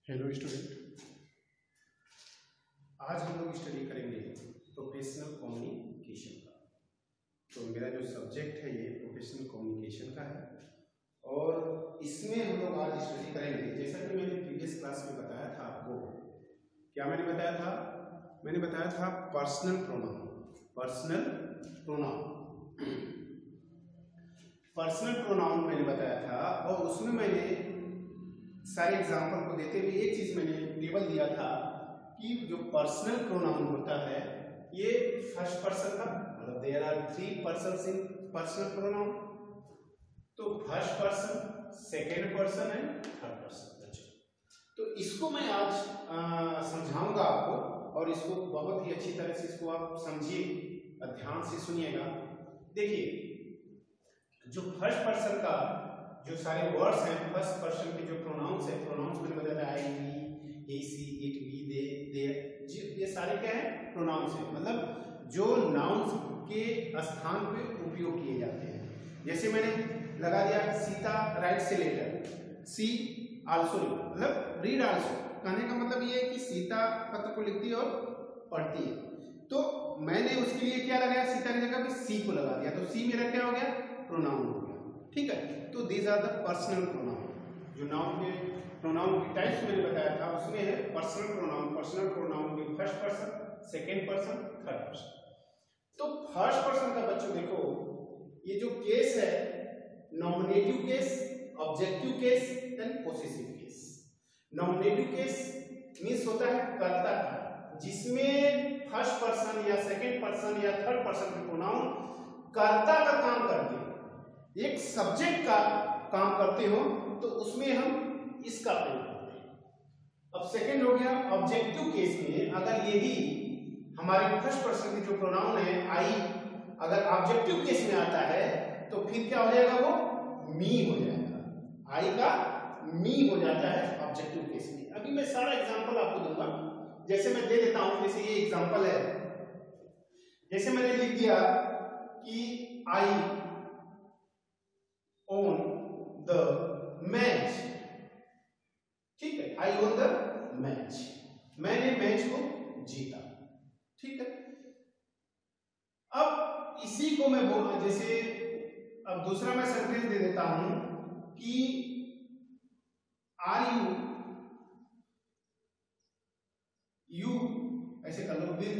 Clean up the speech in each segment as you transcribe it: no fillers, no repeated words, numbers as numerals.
Hello student, आज हम लोग स्टडी करेंगे प्रोफेशनल कम्युनिकेशन का। तो मेरा जो सब्जेक्ट है ये प्रोफेशनल कम्युनिकेशन का है और इसमें हम लोग आज स्टडी करेंगे। जैसा कि मैंने प्रीवियस क्लास में बताया था आपको, क्या मैंने बताया था? मैंने बताया था पर्सनल प्रोनाउन। पर्सनल प्रोनाउन मैंने बताया था और उसमें मैंने सारे एग्जाम्पल को देते हुए एक चीज मैंने टेबल दिया था कि जो पर्सनल प्रोनाउन होता है ये फर्स्ट पर्सन का, मतलब there are 3 persons in personal pronoun. तो first person, second person and third person. तो इसको मैं आज समझाऊंगा आपको और इसको बहुत ही अच्छी तरह से इसको आप समझिए, ध्यान से सुनिएगा। देखिए, जो फर्स्ट पर्सन का जो सारे वर्ड्स हैं, फर्स्ट पर्सन के जो प्रोनाउंस है, प्रोनाउंस मैंने बताया I, we, she, it, we, they, their, ये सारे क्या है? प्रोनाउंस है, मतलब जो नाउन्स के स्थान पे उपयोग किए जाते हैं। जैसे मैंने लगा दिया Sita writes a letter, she also read, मतलब रीड आल्सो। कहने का मतलब ये है कि सीता पत्र को लिखती है और पढ़ती है। तो मैंने उसके लिए क्या लगाया? सीता की जगह पे सी को लगा दिया, तो सी मेरा क्या हो गया? प्रोनाउन हो गया। ठीक है, तो these are the personal pronoun. जो नाउन के प्रोनाउन की टाइप्स मैंने बताया था उसमें है पर्सनल प्रोनाउन। पर्सनल प्रोनाउन में first person, second person, third person. तो फर्स्ट पर्सन का बच्चों देखो, ये जो केस है, nominative case, objective case and possessive case. Nominative case means होता है कर्ता का, जिसमें फर्स्ट पर्सन या सेकंड पर्सन या थर्ड पर्सन के प्रोनाउन कर्ता का काम करते हो, एक सब्जेक्ट का काम करते हो, तो उसमें हम इसका प्रयोग करते हैं। अब सेकंड हो गया ऑब्जेक्टिव केस में, अगर यही हमारे फर्स्ट पर्सन के जो प्रोनाउन है आई, अगर ऑब्जेक्टिव केस में आता है तो फिर क्या हो जाएगा? वो मी हो जाएगा। आई का मी हो जाता है ऑब्जेक्टिव केस में। अभी मैं सारा एग्जांपल आपको दूंगा, जैसे मैं दे देता हूं। जैसे ये एग्जांपल है, जैसे मैंने लिख दिया कि आई ओन द मैच। ठीक है, आई ओन द मैच, मैंने मैच को जीता। ठीक है, अब इसी को मैं जैसे अब दूसरा मैं सेंटेंस दे देता हूं कि आर यू ऐसे कर लो, विल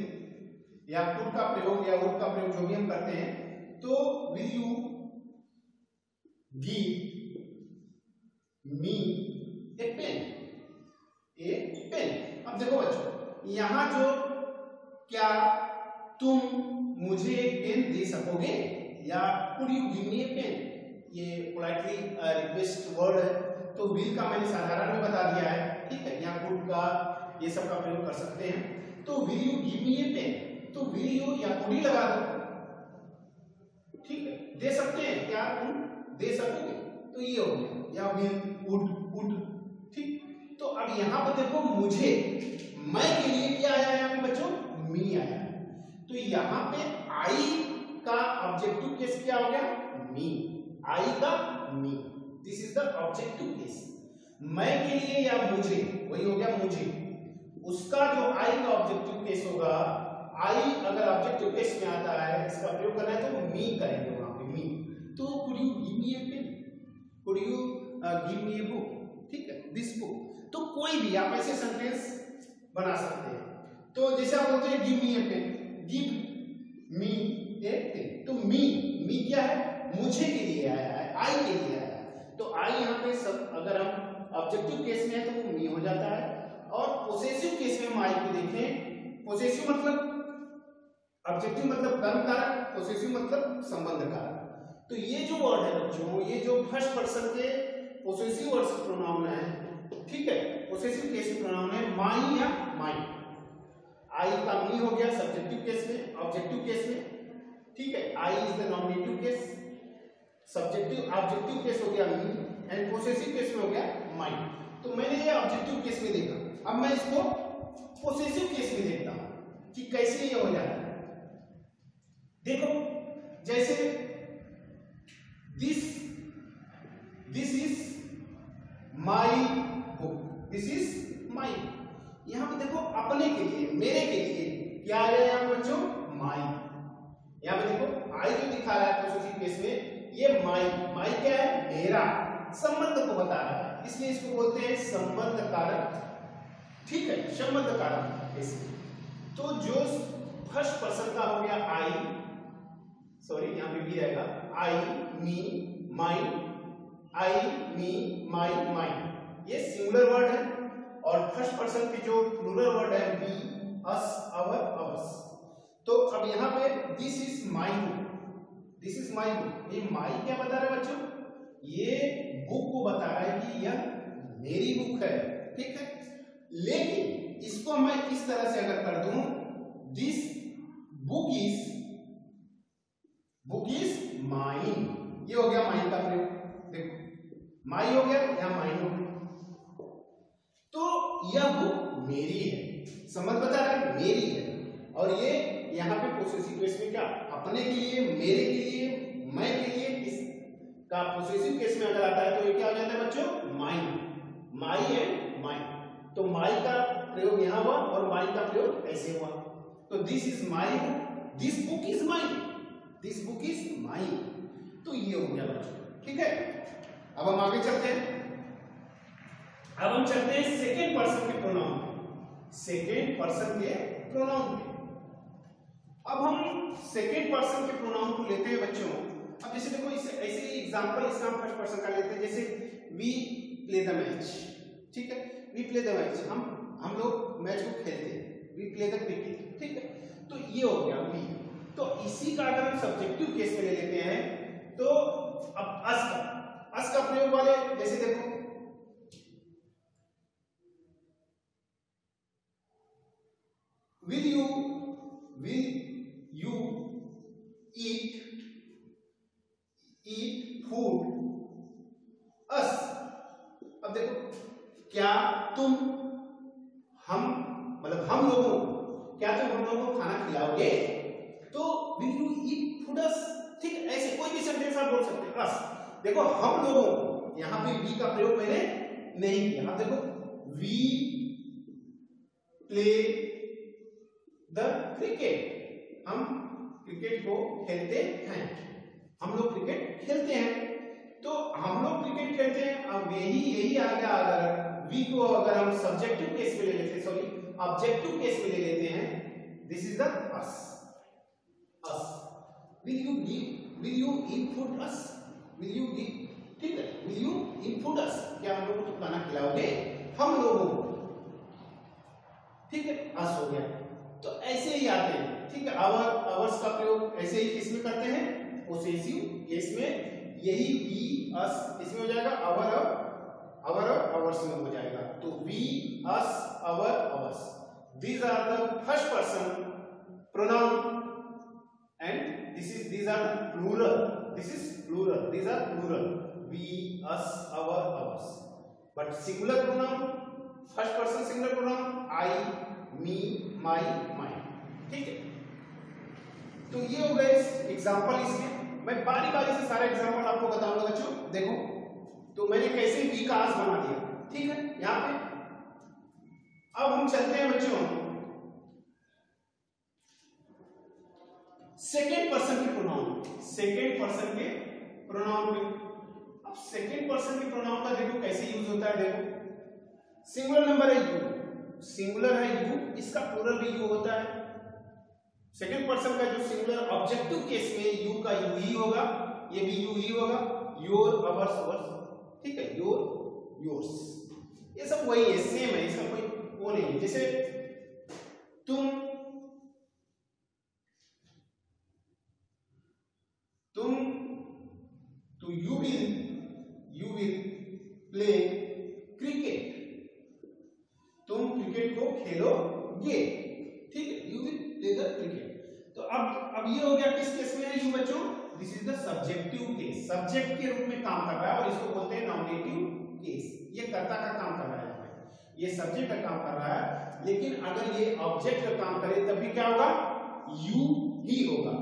या कुड का प्रयोग या वुड का प्रयोग जो भी हम करते हैं, तो will you give me a pen, a pen. अब देखो बच्चों, यहां जो क्या तुम मुझे एक पेन दे सकोगे, या could you give me a pen, ये पोलाइटली रिक्वेस्ट वर्ड है, तो विल का मैंने साधारण में बता दिया है। ठीक है, यहाँ कुड का ये सब का प्रयोग कर सकते हैं। तो will you give me a pen, तो विल यू या कुड ही लगा दो। ठीक है, दे सकते हैं, क्या तुम दे सकोगे, तो ये हो गया, या विल, वुड। ठीक, तो अब यहां पर देखो, मुझे, मैं के लिए क्या आया है यहाँ पे बच्चों? मी आया है। तो यहां पे आई का ऑब्जेक्टिव केस क्या हो गया? मी, आई का me. This is the objective case. मैं के लिए या मुझे, वही हो गया मुझे। उसका जो आई का ऑब्जेक्टिव केस होगा, आई अगर ऑब्जेक्टिव केस में आता है, इसका प्रयोग करना है तो मी करेंगे वहां पे, मी। तो could you give me a pen, could you give me a book. ठीक है, दिस बुक। तो कोई भी आप ऐसे सेंटेंस बना सकते हैं। तो जैसे आप बोलते हैं give me a pen, give me a pen, तो मी क्या है? मुझे के लिए आया है, आई के लिए आया है। तो आई यहाँ पे सब, अगर हम ऑब्जेक्टिव केस में है तो वो मी हो जाता है। और पोसेसिव केस में हम आई को देखें, पोसेसिव मतलब ऑब्जेक्टिव मतलब कर्म कारक, पोसेसिव मतलब संबंध कारक। तो ये जो वर्ड है बच्चों, ये जो फर्स्ट पर्सन के पोसेसिव वर्ड्स प्रोनाउन है, ठीक है, पोसेसिव केस में प्रोनाउन है माई या माई। आई का मी हो गया सब्जेक्टिव केस में, ऑब्जेक्टिव केस में। ठीक है, I is the nominative case, subjective objective case हो गया मी, एंड पोसेसिव केस में हो गया माई। तो मैंने ये ऑब्जेक्टिव केस में देखा, अब मैं इसको पोसेसिव केस में देखता हूं कि कैसे ये हो जाता है। देखो, जैसे this is my book, this is my. यहाँ पे देखो अपने के लिए, मेरे के लिए क्या आ गया यहाँ पे बच्चों, माई। यहाँ पे देखो आई जो दिखा रहा है पोसेसिव केस में, ये माई, माई क्या है, मेरा, संबंध को बता रहा है, इसलिए इसको बोलते हैं संबंध कारक। ठीक है, संबंध कारक इसमें। तो जो फर्स्ट पर्सन का हो गया आई, सॉरी यहाँ पे भी रहेगा, आई मी माई, आई मी माई माई, ये सिंगुलर वर्ड है। और फर्स्ट पर्सन की जो प्लूरल वर्ड है वी अस अवर अवर्स। तो अब यहाँ पे this is my book, this is my book, ये माई क्या बता रहा है बच्चों, ये बुक को बता रहा है कि यह मेरी बुक है। ठीक है, लेकिन इसको मैं इस तरह से अगर कर दूं, दिस बुक इज माइन, ये हो गया माइन का प्रयोग। देखो माई हो गया, यहां माइन हो गया, तो यह बुक मेरी है, समझ बता रहा है मेरी है। और ये यहाँ पे पोसेसिव केस में क्या, अपने के लिए, मेरे के लिए, मैं के लिए, इसका पोसेसिव केस में अगर आता है तो ये क्या हो जाता है बच्चों, माइन, माई एंड माइन। तो माई का प्रयोग यहां हुआ और माई का प्रयोग ऐसे हुआ। तो this is my book, this book is mine, this book is mine. तो ये हो गया बच्चों। ठीक है, अब हम आगे चलते हैं। अब हम चलते हैं सेकेंड पर्सन के प्रोनाउन पे, सेकेंड पर्सन के प्रोनाउन पे। अब हम सेकेंड पर्सन के प्रोनाउन को लेते हैं बच्चों। अब जैसे देखो इसे ऐसे ही एग्जांपल इसका हम फर्स्ट पर्सन का लेते हैं, जैसे वी प्ले द मैच। ठीक है, वी प्ले द मैच, हम लोग मैच को खेलते हैं, वी प्ले द क्रिकेट। ठीक है, तो ये हो गया वी। तो इसी का अगर हम सब्जेक्टिव केस में ले लेते हैं तो अब अस का प्रयोग वाले, जैसे देखो विल यू ईट फूड अस। अब देखो क्या तुम, हम मतलब हम लोगों, क्या तुम हम लोगों को खाना खिलाओगे, तो विल यू ईट फूड अस। ठीक है, ऐसे कोई भी सेंटेंस आप बोल सकते हैं। अस, देखो हम लोगों, यहां पे वी का प्रयोग मैंने नहीं किया। अब देखो वी प्ले द क्रिकेट, हम क्रिकेट को खेलते हैं, हम लोग क्रिकेट खेलते हैं। तो हम लोग क्रिकेट खेलते हैं, अब यही आ गया। अगर वी को अगर हम सब्जेक्टिव केस में ले लेते, सॉरी ऑब्जेक्टिव केस में ले लेते हैं, this is the us, us. Will you eat food us, will you eat, ठीक है, विल यू ईट फूड अस, क्या हम लोग को खाना खिलाओगे, हम लोगों को। ठीक है, अस हो गया। तो ऐसे ही आते हैं। ठीक है, अवर्स का प्रयोग ऐसे ही किसमें करते हैं, पोसेसिव केस में। यही वी अस इसमें हो जाएगा, अवर अवर्स में हो जाएगा। तो we us our ours, these are the first person pronoun and these are plural, this is plural, these are plural, we us our ours. But singular pronoun, first person singular pronoun I me my mine। ठीक है, तो ये हो गए example इसके। मैं बारी बारी से सारे एग्जांपल आपको बताऊंगा बच्चों। देखो तो मैंने कैसे वी का आस बना दिया। ठीक है, यहां पे अब हम चलते हैं बच्चों सेकेंड पर्सन के प्रोनाउन, सेकेंड पर्सन के प्रोनाउन पे। अब सेकेंड पर्सन के प्रोनाउन का देखो कैसे यूज होता है। देखो सिंगुलर नंबर है यू, सिंगुलर है यू, इसका प्लूरल भी यू होता है। सेकेंड पर्सन का जो सिंगुलर ऑब्जेक्टिव केस में यू का यू ही होगा, ये भी यू ही होगा, योर अवर्स अवर्स। ठीक है, योर योर्स, ये सब वही है, सेम है, इसका कोई वो नहीं है। जैसे तुम तो you will play cricket, तुम क्रिकेट को खेलोगे। ठीक है, you will play the cricket। तो अब ये हो गया किस केस में है यू बच्चों, this is the subjective case, subject के रूप में काम कर रहा है और इसको बोलते हैं नॉमिनेटिव केस। ये कर्ता का काम कर रहा है, ये सब्जेक्ट का काम कर रहा है। लेकिन अगर ये ऑब्जेक्ट का काम करे तब भी क्या होगा, यू ही होगा।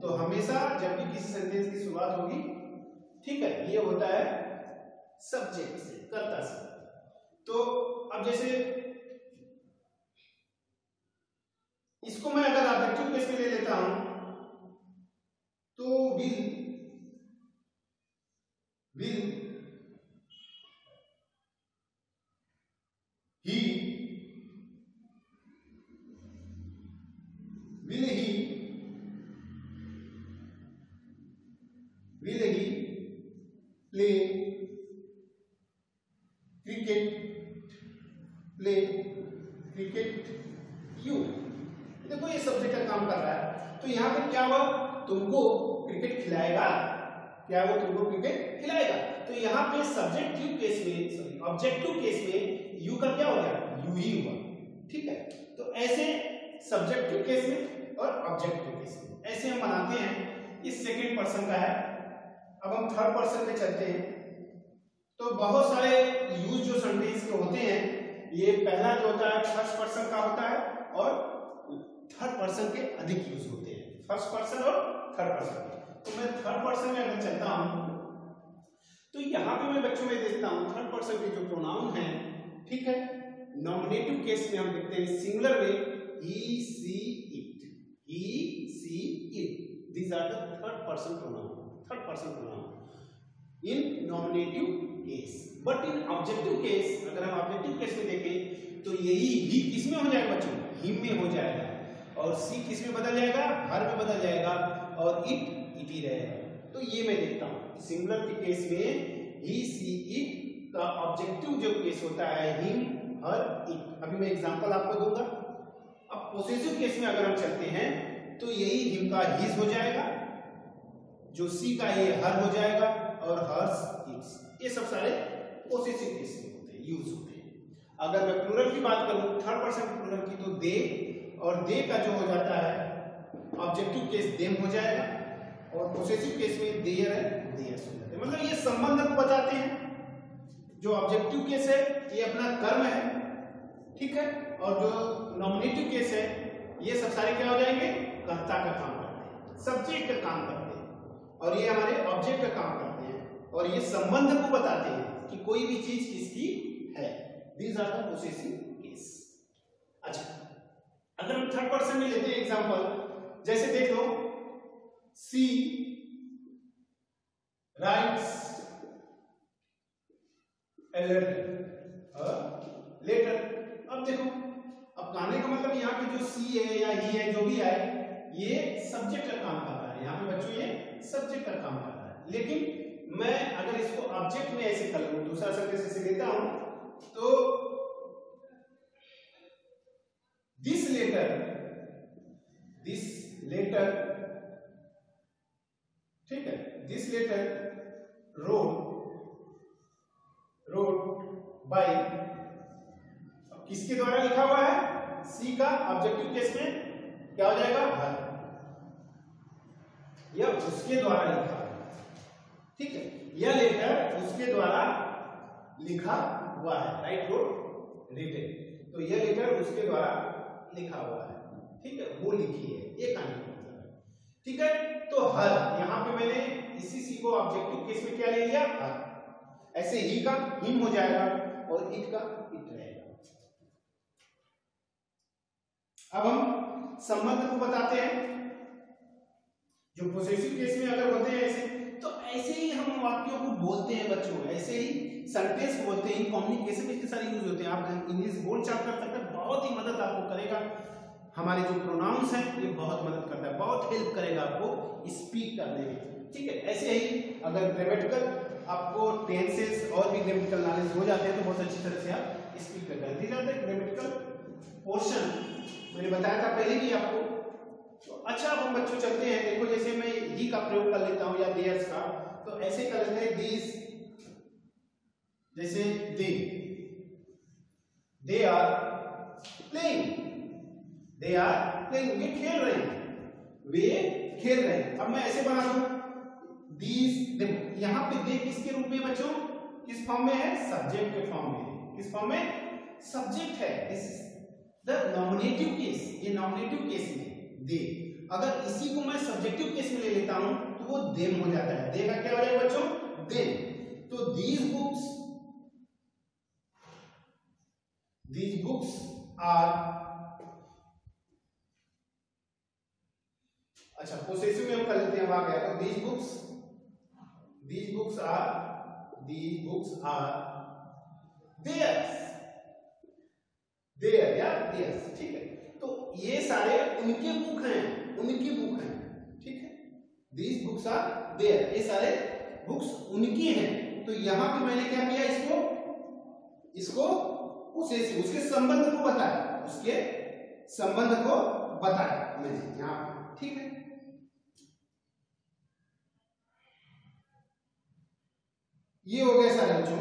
तो हमेशा जब भी किसी सेंटेंस की शुरुआत होगी, ठीक है, ये होता है सब्जेक्ट से, कर्ता से। तो अब जैसे इसको मैं अगर ऑब्जेक्टिव केस में ले लेता हूं तो will he play cricket you. देखो ये सब्जेक्ट का काम कर रहा है, तो यहाँ पे क्या हुआ, तुमको क्रिकेट खिलाएगा, क्या वो तुमको क्रिकेट खिलाएगा। तो यहाँ पे सब्जेक्टिव केस में, सॉरी ऑब्जेक्टिव केस में यू का क्या हो गया, यू ही हुआ। ठीक है, तो ऐसे सब्जेक्टिव केस में और ऑब्जेक्टिव केस में ऐसे हम बनाते हैं। इस सेकंड पर्सन का है। अब हम थर्ड पर्सन पे चलते हैं। तो बहुत सारे यूज जो सेंटेंस के होते हैं, ये पहला जो होता है फर्स्ट पर्सन का होता है और थर्ड पर्सन के अधिक यूज होते हैं, फर्स्ट पर्सन और थर्ड पर्सन। तो मैं थर्ड पर्सन में अगर चलता हूं तो यहां पे मैं बच्चों में देखता हूं थर्ड पर्सन के जो प्रोनाउन है, ठीक है, नॉमिनेटिव केस में हम देखते हैं सिंगुलर में ही she it, these are the third person pronoun in nominative case. But in objective case, अगर हम ऑब्जेक्टिव केस में देखें तो यही ही किस में हो जाएगा बच्चों, हिम में हो जाएगा, और सी किस में बदल जाएगा, हर में बदल जाएगा, और इट ही रहेगा। तो ये मैं देखता हूं सिंगुलर के केस में ही सी इट का ऑब्जेक्टिव जो केस होता है हिम हर इट। अभी मैं एग्जांपल आपको दूंगा। अब पोसेसिव केस में अगर हम चलते हैं तो यही हिम का हिज हो जाएगा, जो सी का ये हर हो जाएगा, और हर्स इट्स। ये सब सारे पोसेसिव केस में होते हैं, यूज होते हैं। अगर मैं प्लूरल की बात करूं, थर्ड पर्सन प्लूरल की, तो दे, और दे का जो हो जाता है ऑब्जेक्टिव केस देम हो जाएगा, और पोसेसिव केस में देयर है देयर्स हो जाते हैं। मतलब ये संबंध को बताते हैं। जो ऑब्जेक्टिव केस है ये अपना कर्म है, ठीक है, और जो नॉमिनेटिव केस है ये सब सारे क्या हो जाएंगे, कर्ता का काम करते हैं, सब्जेक्ट का काम करते हैं, और ये हमारे ऑब्जेक्ट का काम करते हैं, और ये संबंध को बताते हैं कि कोई भी चीज किसकी है। These are the possessive case. अच्छा, अगर हम थर्ड पर्सन में लेते हैं एग्जांपल, जैसे देख लो, सी राइट्स ए लेटर। अब देखो, अब कहने का मतलब यहाँ पे जो सी है या ही है, जो भी है, ये सब्जेक्ट का काम कर रहा है। यहाँ पे बच्चों ये सब्जेक्ट का काम कर रहा है। लेकिन मैं अगर इसको ऑब्जेक्ट में ऐसे कर लूं, दूसरा सेंटेंस ऐसे लेता हूं, तो दिस लेटर, ठीक है, दिस लेटर रोड बाय, किसके द्वारा लिखा हुआ है, सी का ऑब्जेक्टिव केस में क्या हो जाएगा, हर, या उसके द्वारा लिखा, ठीक है, यह लेटर उसके द्वारा लिखा हुआ है, राइट, रोड रिटेन। तो यह लेटर उसके द्वारा लिखा हुआ है, ठीक है, वो लिखी है, ये कहने का मतलब है, ठीक है। तो हर, यहां पे मैंने इसी सी को ऑब्जेक्टिव केस में क्या ले लिया, हर। ऐसे ही का हिम हो जाएगा, और इट का इट रहेगा। अब हम संबंध को बताते हैं। जो पोसेसिव केस में अगर होते हैं ऐसे, तो ऐसे ही हम वाक्यों को बोलते हैं बच्चों, ऐसे ही सेंटेंस को बोलते हैं। कम्युनिकेशन में इतने सारे यूज होते हैं। आप इंग्लिश बोल चाल कर सकते हैं, बहुत ही मदद आपको करेगा। हमारे जो प्रोनाउंस हैं ये बहुत मदद करता है, बहुत हेल्प करेगा आपको स्पीक करने में, ठीक है। ऐसे ही अगर ग्रामेटिकल आपको टेंसेस और भी ग्रामेटिकल नॉलेज हो जाते हैं तो बहुत अच्छी तरह से आप स्पीक कर पाएंगे। ग्रामेटिकल पोर्शन मैंने बताया था पहले भी आपको। तो अच्छा, अब हम बच्चों चलते हैं। देखो, जैसे मैं ही का प्रयोग कर लेता हूं या देयर्स का, तो ऐसे कर लेते हैं दीज, जैसे दे आर प्लेइंग, वे खेल रहे हैं, अब मैं ऐसे बना दूं दीज, देखो यहां पे दे किसके रूप में बच्चों, किस फॉर्म में है, सब्जेक्ट के फॉर्म में। किस फॉर्म में, सब्जेक्ट है। दिस द नॉमिनेटिव केस, ये नॉमिनेटिव केस में दे। अगर इसी को मैं सब्जेक्टिव केस में ले लेता हूं तो वो देम हो जाता है। दे का क्या हो जाएगा बच्चों, देम। तो दीज बुक्स आर अच्छा पोसेसिव में हम कर लेते हैं, वहां गया तो these books are theirs या theirs, ठीक है। तो ये सारे उनके बुक हैं, ठीक है। these books are theirs, ये सारे बुक्स उनकी हैं। तो यहां पे मैंने क्या किया, इसको पोसेसिव, उसके संबंध को बताया, मैंने यहां पे, ठीक है। ये हो गए सारे बच्चों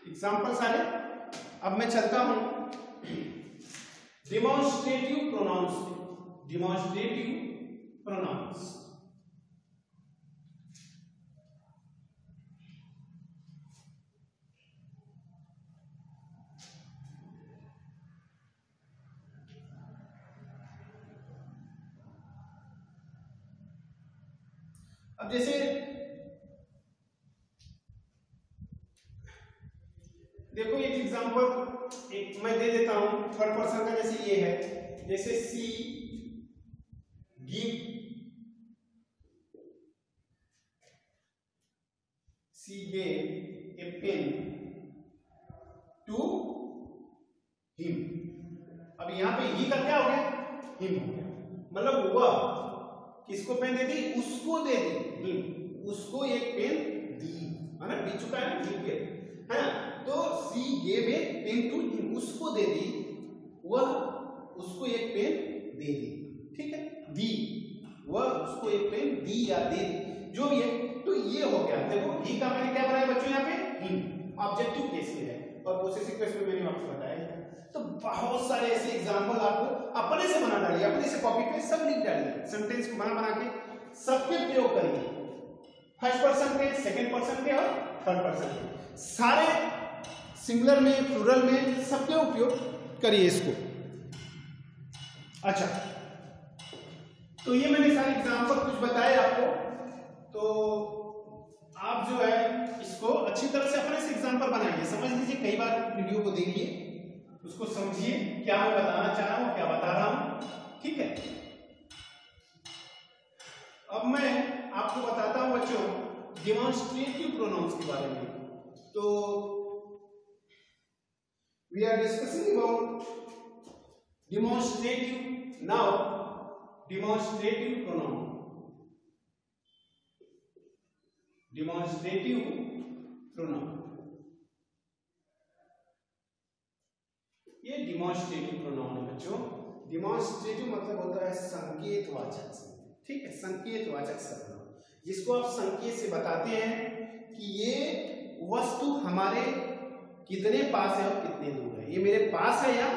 एग्जाम्पल सारे। अब मैं चलता हूं डिमॉन्स्ट्रेटिव प्रोनाउंस। अब जैसे देखो एक एग्जांपल एक मैं दे देता हूं थर्ड पर्सन का, जैसे ये है, जैसे सी gave a pen to him। अब यहां पे ही का क्या हो गया, हिम हो गया, मतलब वह किसको पेन दे दी, उसको दे दी, हिम, उसको एक पेन दी, है ना, दी चुका है ना, गिव है ना। तो she gave a pen to him, उसको दे दी, वह उसको एक पेन दे दी, ठीक है। दी, वह उसको एक पेन दी या दे दी, जो भी है। तो ये हो गया, देखो ही का मैंने क्या बनाया बच्चों यहाँ पे, हिम, ऑब्जेक्टिव केस में है, और पोसेसिव केस में मैंने आपको बताया। तो बहुत सारे ऐसे एग्जांपल आपको अपने से बना डालिए, अपने से कॉपी पे सब लिख डालिए, सेंटेंस को बना के सबके प्रयोग करिए, फर्स्ट पर्सन पे, सेकंड पर्सन पे और थर्ड पर्सन पे, सारे सिंगुलर में, प्लूरल में, सबके उपयोग करिए इसको। अच्छा, तो ये मैंने सारे एग्जांपल कुछ बताए आपको, तो आप जो है इसको अच्छी तरह से अपने से एग्जांपल बनाइए, समझ लीजिए, कई बार वीडियो को देखिए, उसको समझिए क्या मैं बताना चाह रहा हूं, क्या बता रहा हूं, ठीक है। अब मैं आपको बताता हूं बच्चों डिमॉन्स्ट्रेटिव प्रोनाउंस के बारे में। तो we are discussing about demonstrative, now demonstrative pronoun, demonstrative pronoun, ये डिमॉन्स्ट्रेटिव प्रोनाउन है बच्चों। डिमॉन्स्ट्रेटिव मतलब होता है संकेतवाचक, ठीक है, संकेतवाचक सर्वनाम, जिसको आप संकेत से बताते हैं कि ये वस्तु हमारे कितने पास है और कितने दूर है, ये मेरे पास है या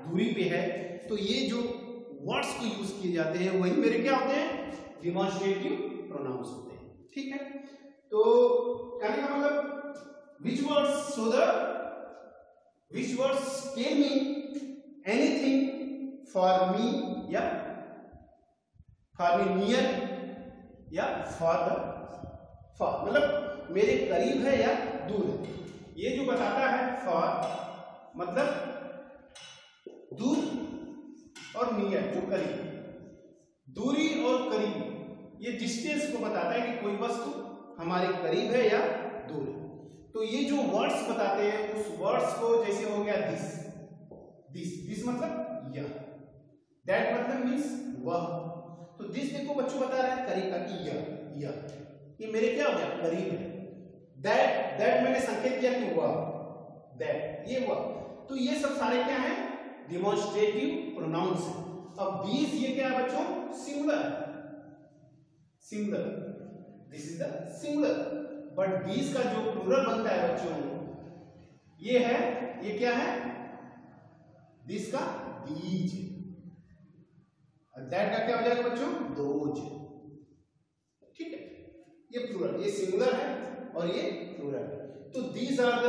दूरी पे है। तो ये जो वर्ड्स को यूज किए जाते हैं वही मेरे क्या होते हैं, डिमॉन्स्ट्रेटिव प्रोनाउंस होते हैं, ठीक है। तो कहने का मतलब which words can mean anything for me या for me near या for मतलब मेरे करीब है या दूर है। ये जो बताता है for मतलब दूर और नियर जो करीब, दूरी और करीब, ये डिस्टेंस को बताता है कि कोई वस्तु हमारे करीब है या दूर है। तो ये जो वर्ड्स बताते हैं उस वर्ड्स को, जैसे हो गया दिस मतलब यह, दैट मतलब मीन्स वह। तो दिस देखो बच्चों बता रहा है करीब का, कि यह ये मेरे क्या हो गया, करीब है। दैट मैंने संकेत किया कि वह, दैट ये वह। तो ये सब सारे क्या है, डिमॉन्स्ट्रेटिव प्रोनाउंस है। अब दीज ये क्या है बच्चों, singular, this is the singular, but these का जो प्लूरल बनता है बच्चों ये है, ये क्या है, दिस का दीज, और दैट का क्या हो जाएगा बच्चों, दोज, ठीक है। ये प्लूरल, ये सिंगुलर है और ये प्लूरल है। तो these are the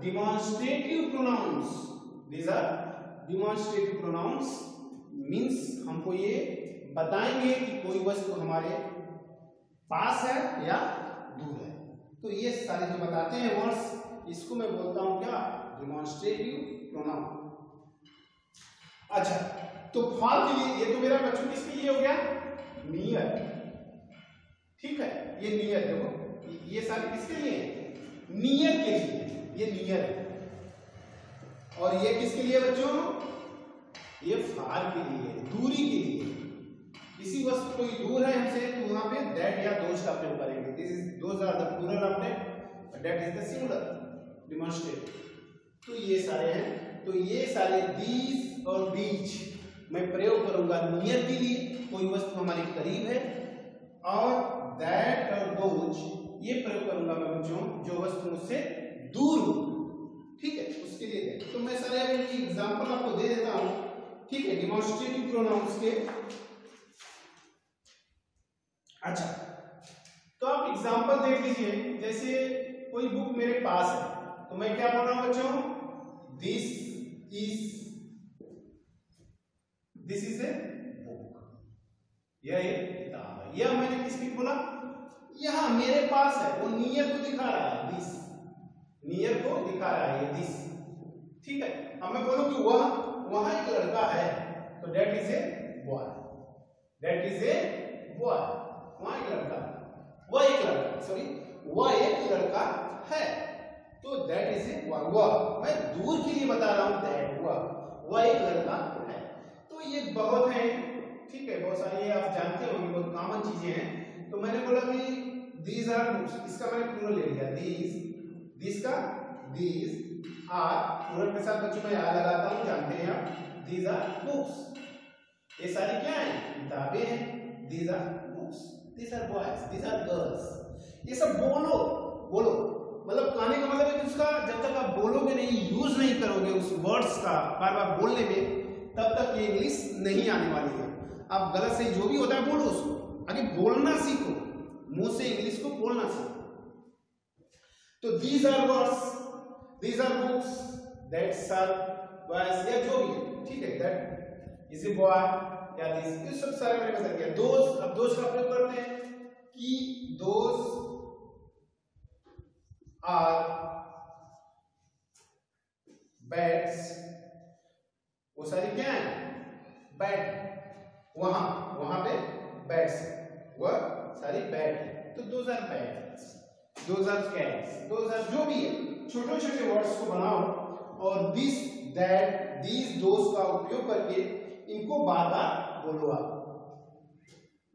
demonstrative pronouns, these are demonstrative pronouns means हमको ये बताएंगे कि कोई वस्तु हमारे पास है या दूर है। तो ये सारे जो बताते हैं वर्ड्स, इसको मैं बोलता हूं क्या, डिमॉन्स्ट्रेटिव प्रोनाउन। अच्छा, तो फार के लिए ये तो मेरा बच्चों किसके लिए हो गया, नियर, ठीक है। ये नियर देखो, ये सारे किसके लिए, नियर के लिए, ये नियर है। और ये किसके लिए बच्चों, ये फार के लिए, दूरी के लिए। किसी वस्तु कोई दूर है हमसे तो वहां पे दैट या दोज का प्रयोग करेंगे। This is those are the plural of that, that is the singular demonstrate. तो ये सारे हैं, तो ये सारे दीज और दीज मैं प्रयोग करूंगा नियर के लिए, कोई वस्तु हमारे करीब है, और दैट और दोज ये प्रयोग करूंगा मैं बच्चों जो वस्तु मुझसे दूर हो, ठीक है, उसके लिए। तो मैं सारे एग्जांपल आपको दे देता हूं, ठीक है, डिमॉन्स्ट्रेटिव प्रोनाउंस के। अच्छा, तो आप एग्जांपल देख लीजिए, जैसे कोई बुक मेरे पास है तो मैं क्या बोल रहा हूं बच्चों, दिस इज ए बुक, यह एक किताब है। यह मैंने किसकी बोला, यहां मेरे पास है, वो नियर को दिखा रहा है, दिस नियर को दिखा रहा है, ये दिस, ठीक है। अब मैं बोलूं कि वहां एक लड़का है तो that is a boy, that is a boy, वहां एक लड़का, वह एक लड़का, सॉरी वह एक लड़का है, तो दैट इज ए बॉय। वह मैं दूर के लिए बता रहा हूं, दैट वह एक लड़का है। तो ये बहुत है, ठीक है, बहुत सारी आप जानते होंगे, बहुत कॉमन चीजें हैं। तो मैंने बोला कि दीज आर बुक्स, इसका मैंने प्लूरल ले लिया, दीज का दीज आर, प्लूरल के साथ बच्चों मैं याद लगाता हूं, जानते हैं आप, दीज आर बुक्स, ये सारी क्या है, किताबें हैं, these are books, these are boys, these are girls. ये सब बोलो बोलो, मतलब कहने का मतलब है कि उसका जब तक आप बोलोगे नहीं, यूज नहीं करोगे उस वर्ड्स का बार बार बोलने में, तब तक ये इंग्लिश नहीं आने वाली है। आप गलत से जो भी होता है बोलो उसको, आगे बोलना सीखो, मुंह से इंग्लिश को बोलना सीखो। तो these are words, these are books, that's are boys, या जो भी, ठीक है, दैट इज ए बॉय या दिस, ये सब सारे मैंने बता दिया। दोज, अब दोज का प्रयोग करते हैं कि दोज आर बैट्स, वो सारी क्या है, बैट, वहां पे बैट्स, वह सारी बैट है, तो those are bats, those are cats, those are जो भी है, छोटे छोटे वर्ड्स को बनाओ और दिस दैट दीज दोज का उपयोग करके इनको बार बार बोलो, आप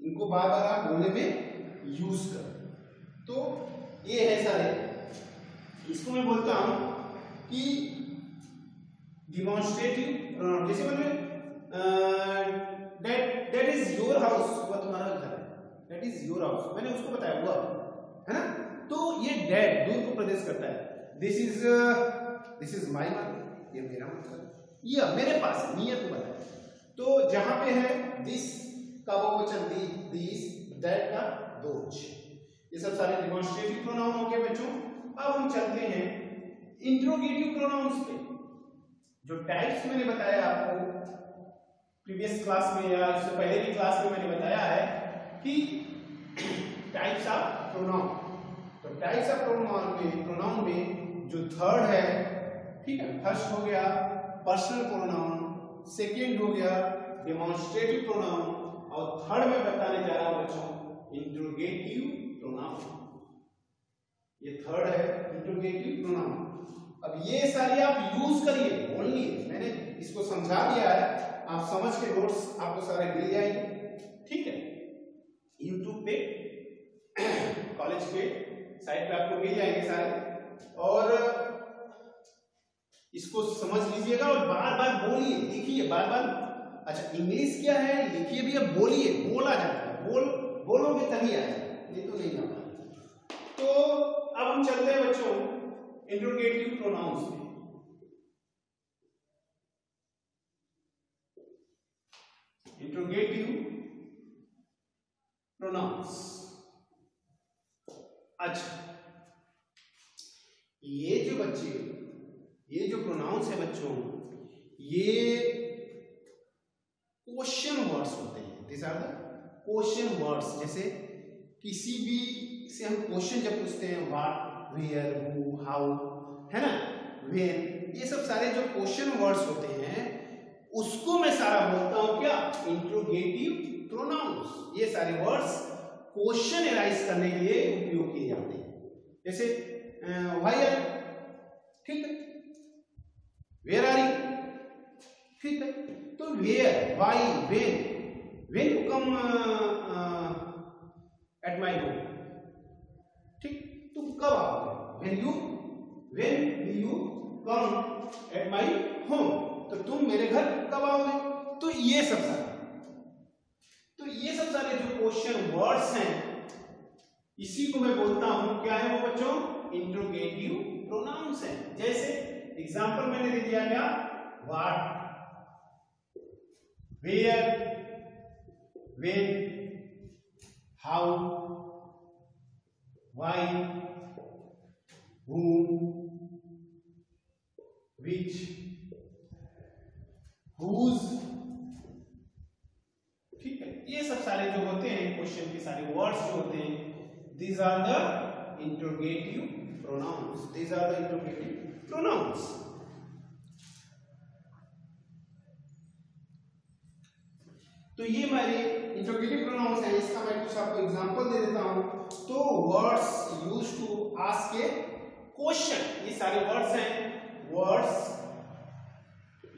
इनको बार बार आप बोलने में यूज करो। तो ये है सारे, इसको मैं बोलता हूं कि डिमॉन्स्ट्रेटिव प्रोनाउन। जैसे मैंने दैट इज योर हाउस, वह तुम्हारा घर है, दैट इज योर हाउस, मैंने उसको बताया हुआ है ना। तो ये दैट दूर को प्रदेश करता है, दिस इज माय मदर, ये मेरा मतलब, ये मेरे पास है, नियर को बताया। तो जहां पे है दिस का बहुवचन दिस, दैट का दोज, ये सब सारे डिमॉन्स्ट्रेटिव प्रोनाउन हो गए बच्चों। अब हम चलते हैं इंट्रोगेटिव प्रोनाउंस पे। जो टाइप्स मैंने बताया आपको प्रीवियस क्लास में या इससे पहले की क्लास में मैंने बताया है कि टाइप्स ऑफ प्रोनाउन, तो टाइप्स ऑफ प्रोनाउन में जो थर्ड है, ठीक है, फर्स्ट हो गया पर्सनल प्रोनाउन, सेकेंड हो गया डेमोन्स्ट्रेटिव प्रोनाउन, और थर्ड में बताने जा रहा हूं बच्चों इंट्रोगेटिव प्रोनाउन। ये थर्ड है इंट्रोगेटिव प्रोनाउन। अब ये सारी आप यूज करिए, बोलिए, मैंने इसको समझा दिया है, आप समझ के नोट्स आपको सारे मिल जाएंगे, ठीक है, यूट्यूब पे कॉलेज पे साइट पे आपको मिल जाएंगे सारे, और इसको समझ लीजिएगा और बार बार बोलिए, लिखिए बार बार। अच्छा, इंग्लिश क्या है, लिखिए भी, अब बोलिए, बोला जाता है, बोलोगे तभी आएगा, नहीं तो नहीं आता। तो अब हम चलते हैं बच्चों इंट्रोगेटिव प्रोनाउंस में। इंट्रोगेटिव प्रोनाउंस, अच्छा, ये जो प्रोनाउंस है बच्चों, ये क्वेश्चन वर्ड्स होते हैं, this are the question words. जैसे किसी भी से हम क्वेश्चन जब पूछते हैं, व्हाट, वेयर, हु, हाउ, है ना, व्हेन, ये सब सारे जो क्वेश्चन वर्ड्स होते हैं, उसको मैं सारा बोलता हूं क्या, इंट्रोगेटिव प्रोनाउंस। ये सारे वर्ड्स क्वेश्चन एराइज करने के लिए उपयोग किए जाते हैं। जैसे व्हाई आर, ठीक है, वेयर आर यू, ठीक है। तो where, why, when you come at my home, ठीक, तुम कब आओगे, when will you come at my home, तो तुम मेरे घर कब आओगे। तो ये सब सारे जो क्वेश्चन वर्ड्स हैं, इसी को मैं बोलता हूं क्या है वो बच्चों, इंट्रोगेटिव प्रोनाउंस हैं। जैसे एग्जांपल मैंने दे दिया क्या, what, where, when, how, why, whom, which, whose, ठीक है। ये सब सारे जो होते हैं क्वेश्चन के सारे वर्ड्स जो होते हैं, these are the interrogative pronouns, these are the interrogative pronouns। तो ये हमारे इंट्रोगेटिव प्रोनाउंस हैं। इसका मैं कुछ आपको एग्जांपल दे देता हूं। तो words used to ask a question, ये सारे वर्ड्स हैं, words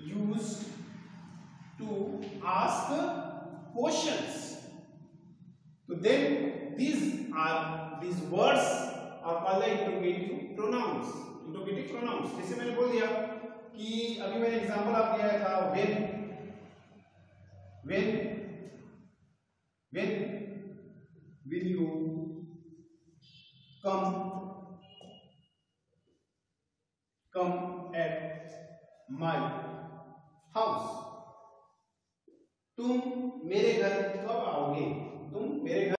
used to ask questions. तो then these words are called the interrogative pronouns, interrogative pronouns। जैसे मैंने बोल दिया कि अभी मैंने एग्जांपल आप दिया था, when will you come at my house, तुम मेरे घर कब आओगे, तुम मेरे घर